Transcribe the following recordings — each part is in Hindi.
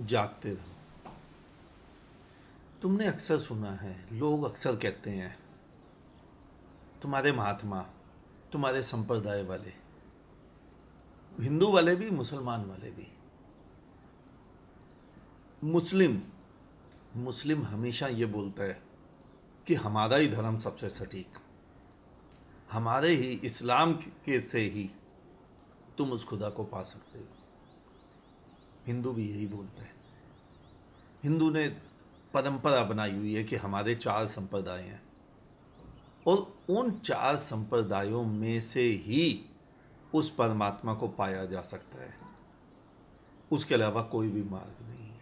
जागते रहो। तुमने अक्सर सुना है, लोग अक्सर कहते हैं, तुम्हारे महात्मा, तुम्हारे संप्रदाय वाले, हिंदू वाले भी, मुसलमान वाले भी, मुस्लिम मुस्लिम हमेशा ये बोलता है कि हमारा ही धर्म सबसे सटीक, हमारे ही इस्लाम के से ही तुम उस खुदा को पा सकते हो। हिंदू भी यही बोलता है। हिंदू ने परंपरा बनाई हुई है कि हमारे 4 संप्रदाय हैं और उन 4 संप्रदायों में से ही उस परमात्मा को पाया जा सकता है, उसके अलावा कोई भी मार्ग नहीं है।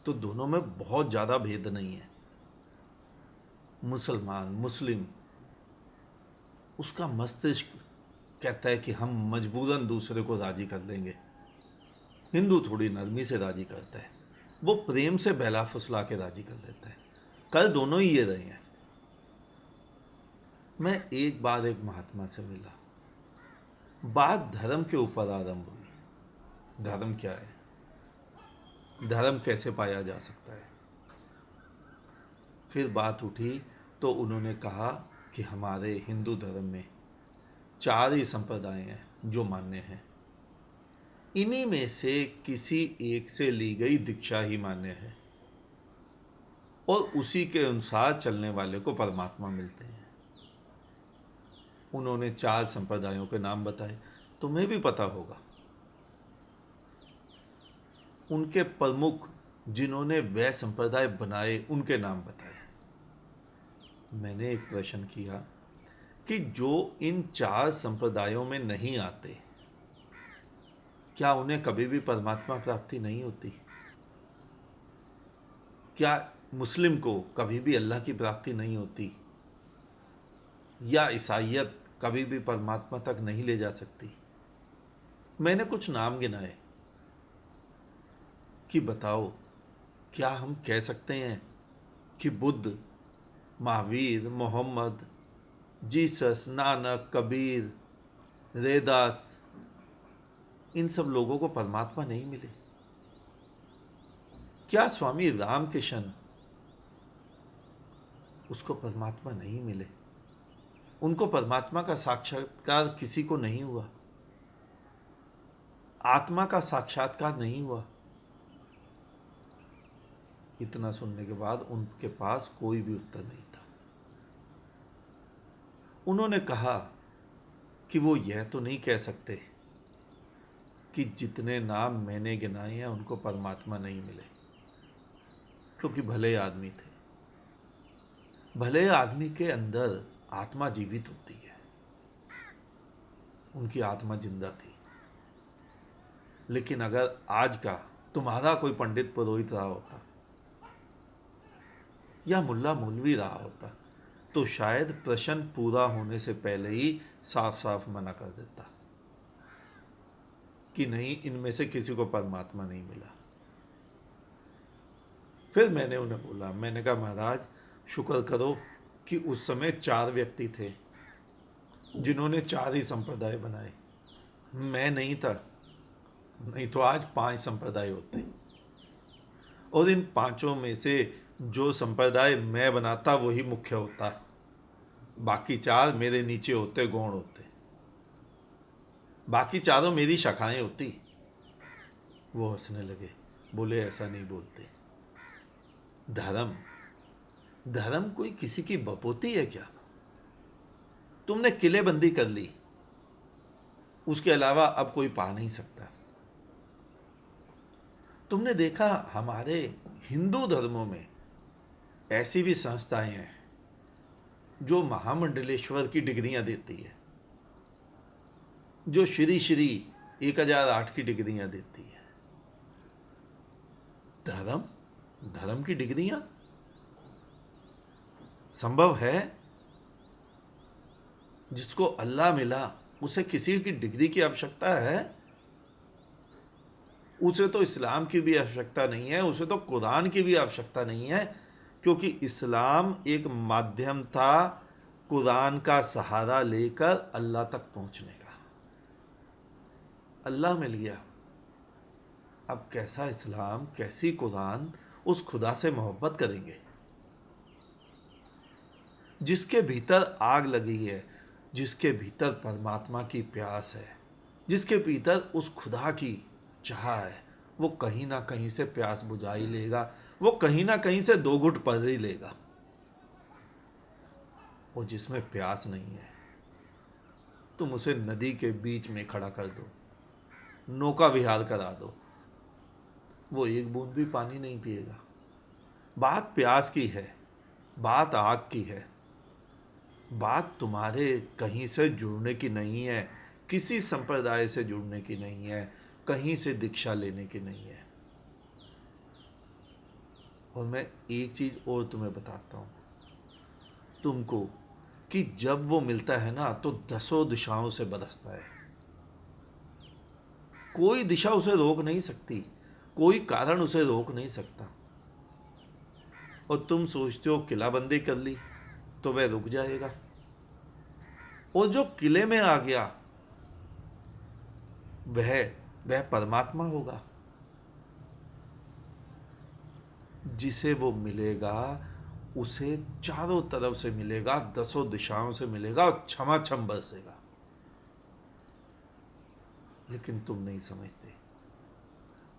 तो दोनों में बहुत ज़्यादा भेद नहीं है। मुसलमान, मुस्लिम, उसका मस्तिष्क कहता है कि हम मजबूरन दूसरे को राजी कर लेंगे। हिंदू थोड़ी नरमी से राजी करता है, वो प्रेम से बहला फुसला के राजी कर लेता है। कल दोनों ही ये रहे हैं। मैं एक बार एक महात्मा से मिला, बात धर्म के ऊपर आरंभ हुई। धर्म क्या है, धर्म कैसे पाया जा सकता है। फिर बात उठी तो उन्होंने कहा कि हमारे हिंदू धर्म में 4 ही संप्रदाय हैं जो मान्य हैं, इन्हीं में से किसी एक से ली गई दीक्षा ही मान्य है और उसी के अनुसार चलने वाले को परमात्मा मिलते हैं। उन्होंने 4 संप्रदायों के नाम बताए। तुम्हें भी पता होगा उनके प्रमुख जिन्होंने वह संप्रदाय बनाए, उनके नाम बताए। मैंने एक प्रश्न किया कि जो इन 4 संप्रदायों में नहीं आते, क्या उन्हें कभी भी परमात्मा प्राप्ति नहीं होती? क्या मुस्लिम को कभी भी अल्लाह की प्राप्ति नहीं होती? या ईसाइयत कभी भी परमात्मा तक नहीं ले जा सकती? मैंने कुछ नाम गिनाए कि बताओ, क्या हम कह सकते हैं कि बुद्ध, महावीर, मोहम्मद, जीसस, नानक, कबीर, रेदास, इन सब लोगों को परमात्मा नहीं मिले? क्या स्वामी रामकृष्ण, उसको परमात्मा नहीं मिले? उनको परमात्मा का साक्षात्कार किसी को नहीं हुआ? आत्मा का साक्षात्कार नहीं हुआ? इतना सुनने के बाद उनके पास कोई भी उत्तर नहीं था। उन्होंने कहा कि वो यह तो नहीं कह सकते कि जितने नाम मैंने गिनाए हैं उनको परमात्मा नहीं मिले, क्योंकि भले आदमी थे। भले आदमी के अंदर आत्मा जीवित होती है, उनकी आत्मा जिंदा थी। लेकिन अगर आज का तुम्हारा कोई पंडित पुरोहित रहा होता या मुल्ला मौलवी रहा होता, तो शायद प्रश्न पूरा होने से पहले ही साफ साफ मना कर देता कि नहीं, इनमें से किसी को परमात्मा नहीं मिला। फिर मैंने उन्हें बोला, मैंने कहा महाराज, शुक्र करो कि उस समय 4 व्यक्ति थे जिन्होंने 4 ही संप्रदाय बनाए। मैं नहीं था, नहीं तो आज 5 संप्रदाय होते और इन 5 में से जो संप्रदाय मैं बनाता वही मुख्य होता, बाकी 4 मेरे नीचे होते, गौण होते। बाकी 4 मेरी शाखाएं होती। वो हंसने लगे, बोले ऐसा नहीं बोलते। धर्म धर्म कोई किसी की बपोती है क्या? तुमने किलेबंदी कर ली, उसके अलावा अब कोई पा नहीं सकता। तुमने देखा हमारे हिंदू धर्मों में ऐसी भी संस्थाएं हैं जो महामंडलेश्वर की डिग्रियां देती है, जो श्री श्री 1008 की डिग्रियां देती है। धर्म धर्म की डिग्रियां संभव है? जिसको अल्लाह मिला उसे किसी की डिग्री की आवश्यकता है? उसे तो इस्लाम की भी आवश्यकता नहीं है, उसे तो कुरान की भी आवश्यकता नहीं है, क्योंकि इस्लाम एक माध्यम था कुरान का सहारा लेकर अल्लाह तक पहुंचने का। अल्लाह मिल गया, अब कैसा इस्लाम, कैसी कुरान उस खुदा से मोहब्बत करेंगे जिसके भीतर आग लगी है, जिसके भीतर परमात्मा की प्यास है, जिसके भीतर उस खुदा की चाह है। वो कहीं ना कहीं से प्यास बुझा ही लेगा, वो कहीं ना कहीं से दो घुट पड़ ही लेगा। और जिसमें प्यास नहीं है, तुम उसे नदी के बीच में खड़ा कर दो, नौका विहार करा दो, वो एक बूंद भी पानी नहीं पिएगा। बात प्यास की है, बात आग की है, बात तुम्हारे कहीं से जुड़ने की नहीं है, किसी संप्रदाय से जुड़ने की नहीं है, कहीं से दीक्षा लेने की नहीं है। और मैं एक चीज और तुम्हें बताता हूँ तुमको, कि जब वो मिलता है ना तो दसों दिशाओं से बरसता है। कोई दिशा उसे रोक नहीं सकती, कोई कारण उसे रोक नहीं सकता। और तुम सोचते हो किलाबंदी कर ली तो वह रुक जाएगा, और जो किले में आ गया वह वह परमात्मा होगा। जिसे वो मिलेगा उसे चारों तरफ से मिलेगा, दसों दिशाओं से मिलेगा और क्षमा छम बरसेगा। लेकिन तुम नहीं समझते।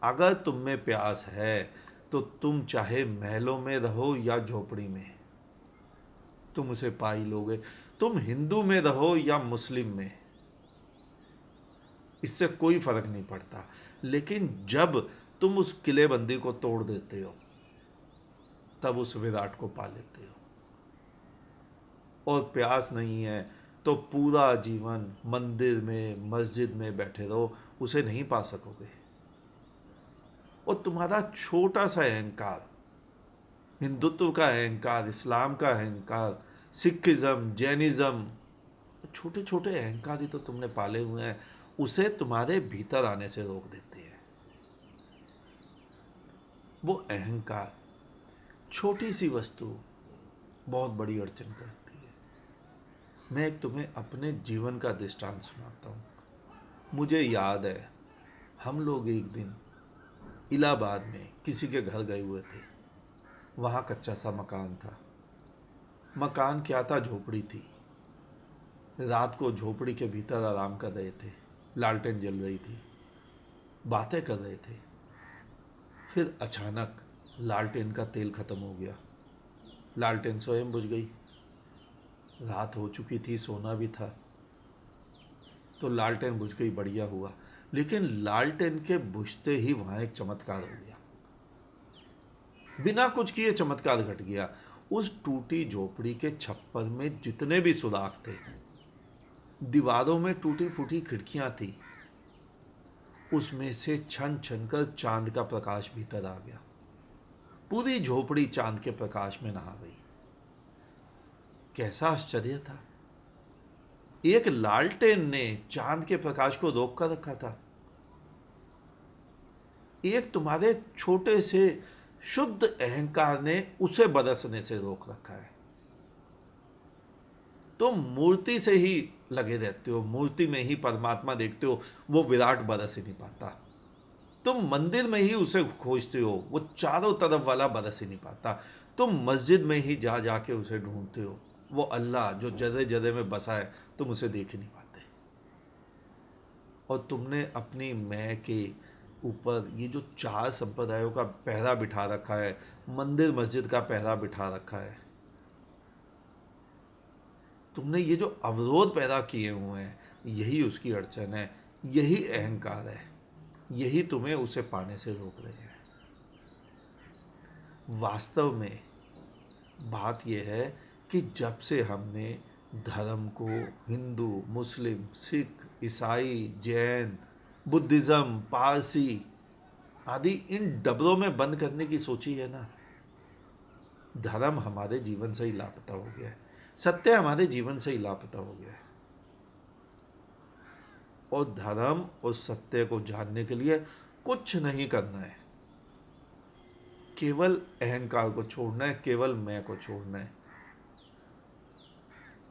अगर तुम में प्यास है तो तुम चाहे महलों में रहो या झोपड़ी में, तुम उसे पा ही लोगे। तुम हिंदू में रहो या मुस्लिम में, इससे कोई फर्क नहीं पड़ता। लेकिन जब तुम उस किलेबंदी को तोड़ देते हो तब उस विराट को पा लेते हो। और प्यास नहीं है तो पूरा जीवन मंदिर में मस्जिद में बैठे रहो, उसे नहीं पा सकोगे। और तुम्हारा छोटा सा अहंकार, हिंदुत्व का अहंकार, इस्लाम का अहंकार, सिखिज्म, जैनिज्म, छोटे छोटे अहंकार ही तो तुमने पाले हुए हैं, उसे तुम्हारे भीतर आने से रोक देते हैं। वो अहंकार, छोटी सी वस्तु बहुत बड़ी अड़चन करती है। मैं एक तुम्हें अपने जीवन का दृष्टांत सुनाता हूँ। मुझे याद है, हम लोग एक दिन इलाहाबाद में किसी के घर गए हुए थे। वहाँ कच्चा सा मकान था। मकान क्या था, झोपड़ी थी। रात को झोपड़ी के भीतर आराम कर रहे थे, लालटेन जल रही थी, बातें कर रहे थे। फिर अचानक लालटेन का तेल खत्म हो गया, लालटेन स्वयं बुझ गई। रात हो चुकी थी, सोना भी था, तो लालटेन बुझ गई, बढ़िया हुआ। लेकिन लालटेन के बुझते ही वहाँ एक चमत्कार हो गया। बिना कुछ किए चमत्कार घट गया। उस टूटी झोपड़ी के छप्पर में जितने भी सुराख थे, दीवारों में टूटी फूटी खिड़कियां थी, उसमें से छन छन कर चांद का प्रकाश भीतर आ गया। पूरी झोपड़ी चांद के प्रकाश में नहा गई। कैसा आश्चर्य था! एक लालटेन ने चांद के प्रकाश को रोक कर रखा था। एक तुम्हारे छोटे से शुद्ध अहंकार ने उसे बरसने से रोक रखा है। तुम मूर्ति से ही लगे रहते हो, मूर्ति में ही परमात्मा देखते हो, वो विराट बरस ही नहीं पाता। तुम मंदिर में ही उसे खोजते हो, वो चारों तरफ वाला बरस ही नहीं पाता। तुम मस्जिद में ही जा जाके उसे ढूंढते हो, वो अल्लाह जो जगह जगह में बसा है, तुम उसे देख ही नहीं पाते। और तुमने अपनी मैं के ऊपर ये जो चार संप्रदायों का पहरा बिठा रखा है, मंदिर मस्जिद का पहरा बिठा रखा है, तुमने ये जो अवरोध पैदा किए हुए हैं, यही उसकी अड़चन है, यही अहंकार है, यही तुम्हें उसे पाने से रोक रहे हैं। वास्तव में बात यह है कि जब से हमने धर्म को हिंदू, मुस्लिम, सिख, ईसाई, जैन, बुद्धिज़्म, पारसी आदि इन डबरों में बंद करने की सोची है ना, धर्म हमारे जीवन से ही लापता हो गया है, सत्य हमारे जीवन से ही लापता हो गया है। और धर्म और सत्य को जानने के लिए कुछ नहीं करना है, केवल अहंकार को छोड़ना है, केवल मैं को छोड़ना है।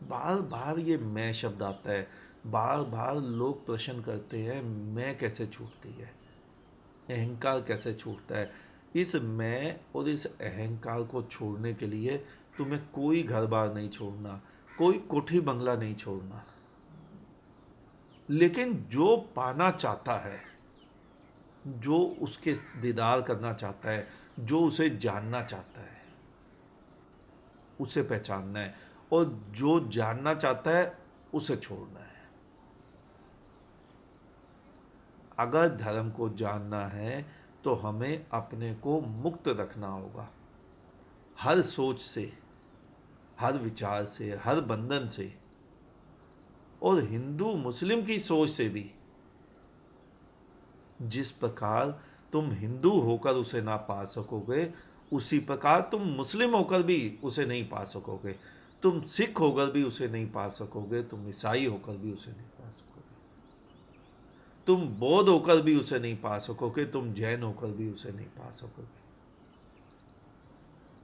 बार बार ये मैं शब्द आता है, बार बार लोग प्रश्न करते हैं मैं कैसे छूटती है। अहंकार कैसे छूटता है। इस मैं और इस अहंकार को छोड़ने के लिए तुम्हें कोई घर बार नहीं छोड़ना, कोई कोठी बंगला नहीं छोड़ना। लेकिन जो पाना चाहता है, जो उसके दीदार करना चाहता है, जो उसे जानना चाहता है, उसे पहचानना है, और जो जानना चाहता है उसे छोड़ना है। अगर धर्म को जानना है तो हमें अपने को मुक्त रखना होगा, हर सोच से, हर विचार से, हर बंधन से, और हिंदू मुस्लिम की सोच से भी। जिस प्रकार तुम हिंदू होकर उसे ना पा सकोगे, उसी प्रकार तुम मुस्लिम होकर भी उसे नहीं पा सकोगे, तुम सिख होकर भी उसे नहीं पा सकोगे, तुम ईसाई होकर भी उसे नहीं पा सकोगे, तुम बौद्ध होकर भी उसे नहीं पा सकोगे, तुम जैन होकर भी उसे नहीं पा सकोगे।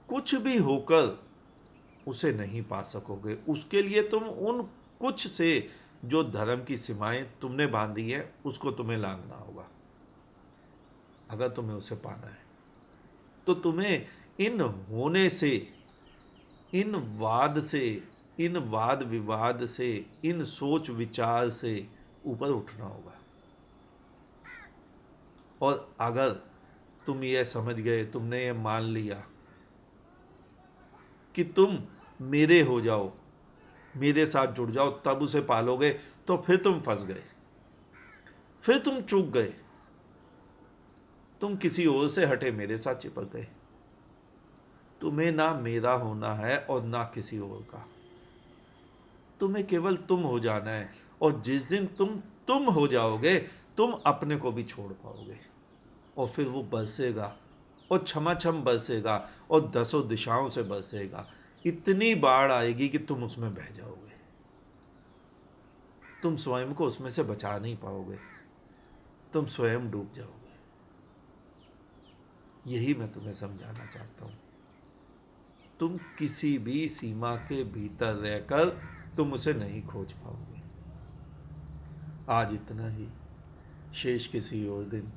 कुछ भी होकर उसे नहीं पा सकोगे। उसके लिए तुम उन कुछ से जो धर्म की सीमाएं तुमने बांधी है उसको तुम्हें लांघना होगा। अगर तुम्हें उसे पाना है तो तुम्हें इन होने से, इन वाद से, इन वाद विवाद से, इन सोच विचार से ऊपर उठना होगा। और अगर तुम ये समझ गए, तुमने ये मान लिया कि तुम मेरे हो जाओ, मेरे साथ जुड़ जाओ, तब उसे पालोगे, तो फिर तुम फंस गए, फिर तुम चूक गए, तुम किसी और से हटे मेरे साथ चिपक गए। तुम्हें ना मेरा होना है और ना किसी और का, तुम्हें केवल तुम हो जाना है। और जिस दिन तुम हो जाओगे, तुम अपने को भी छोड़ पाओगे, और फिर वो बरसेगा, और छमाछम बरसेगा, और दसों दिशाओं से बरसेगा। इतनी बाढ़ आएगी कि तुम उसमें बह जाओगे, तुम स्वयं को उसमें से बचा नहीं पाओगे, तुम स्वयं डूब जाओगे। यही मैं तुम्हें समझाना चाहता हूँ। तुम किसी भी सीमा के भीतर रहकर तुम उसे नहीं खोज पाओगे। आज इतना ही, शेष किसी और दिन।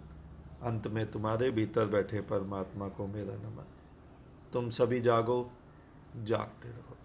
अंत में तुम्हारे भीतर बैठे परमात्मा को मेरा नमन। तुम सभी जागो, जागते रहो।